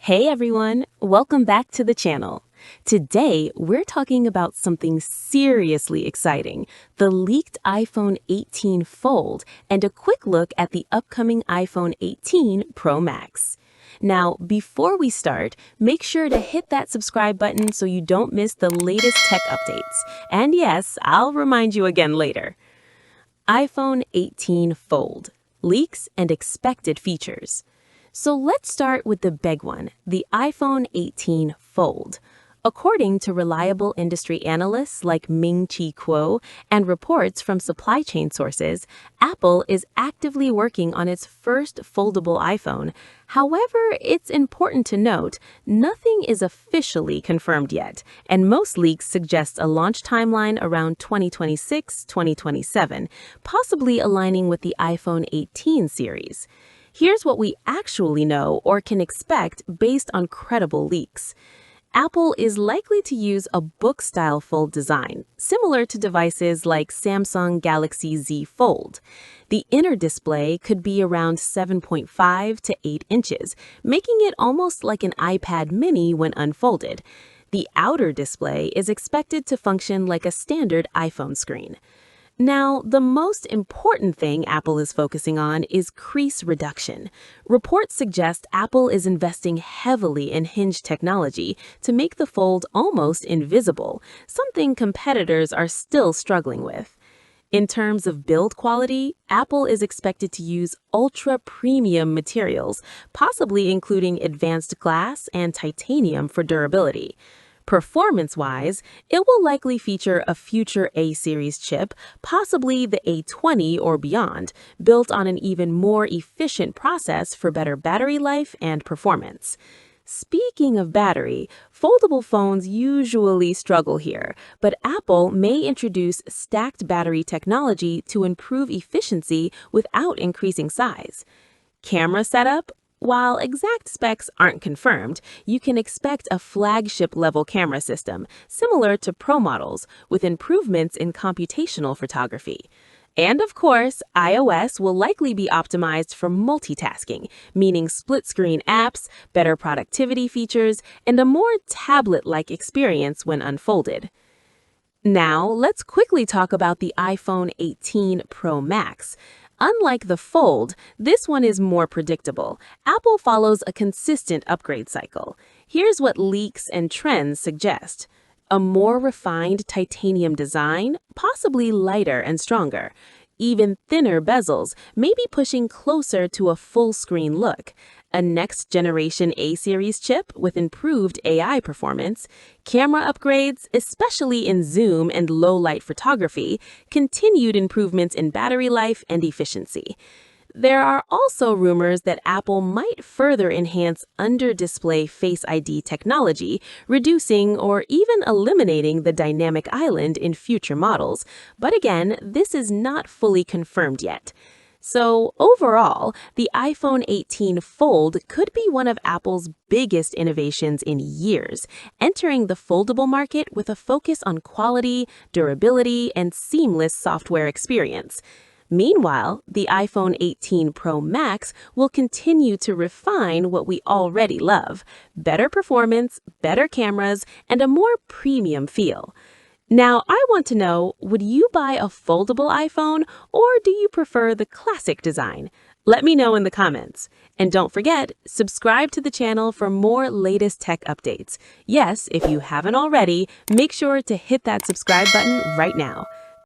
Hey everyone, welcome back to the channel. Today, we're talking about something seriously exciting, the leaked iPhone 18 Fold, and a quick look at the upcoming iPhone 18 Pro Max. Now, before we start, make sure to hit that subscribe button so you don't miss the latest tech updates. And yes, I'll remind you again later. iPhone 18 Fold, leaks and expected features. So let's start with the big one, the iPhone 18 Fold. According to reliable industry analysts like Ming-Chi Kuo and reports from supply chain sources, Apple is actively working on its first foldable iPhone. However, it's important to note, nothing is officially confirmed yet, and most leaks suggest a launch timeline around 2026-2027, possibly aligning with the iPhone 18 series. Here's what we actually know or can expect based on credible leaks. Apple is likely to use a book-style fold design, similar to devices like Samsung Galaxy Z Fold. The inner display could be around 7.5 to 8 inches, making it almost like an iPad mini when unfolded. The outer display is expected to function like a standard iPhone screen. Now, the most important thing Apple is focusing on is crease reduction. Reports suggest Apple is investing heavily in hinge technology to make the fold almost invisible, something competitors are still struggling with. In terms of build quality, Apple is expected to use ultra-premium materials, possibly including advanced glass and titanium for durability. Performance-wise, it will likely feature a future A-series chip, possibly the A20 or beyond, built on an even more efficient process for better battery life and performance. Speaking of battery, foldable phones usually struggle here, but Apple may introduce stacked battery technology to improve efficiency without increasing size. Camera setup? While exact specs aren't confirmed, you can expect a flagship-level camera system, similar to Pro models, with improvements in computational photography. And of course, iOS will likely be optimized for multitasking, meaning split-screen apps, better productivity features, and a more tablet-like experience when unfolded. Now, let's quickly talk about the iPhone 18 Pro Max. Unlike the Fold, this one is more predictable. Apple follows a consistent upgrade cycle. Here's what leaks and trends suggest. A more refined titanium design, possibly lighter and stronger. Even thinner bezels, maybe pushing closer to a full-screen look. A next-generation A-series chip with improved AI performance, camera upgrades, especially in zoom and low-light photography, continued improvements in battery life and efficiency. There are also rumors that Apple might further enhance under-display Face ID technology, reducing or even eliminating the dynamic island in future models. But again, this is not fully confirmed yet. So overall, the iPhone 18 Fold could be one of Apple's biggest innovations in years, entering the foldable market with a focus on quality, durability, and seamless software experience. Meanwhile, the iPhone 18 Pro Max will continue to refine what we already love: better performance, better cameras, and a more premium feel. Now, I want to know, would you buy a foldable iPhone or do you prefer the classic design? Let me know in the comments. And don't forget, subscribe to the channel for more latest tech updates. Yes, if you haven't already, make sure to hit that subscribe button right now.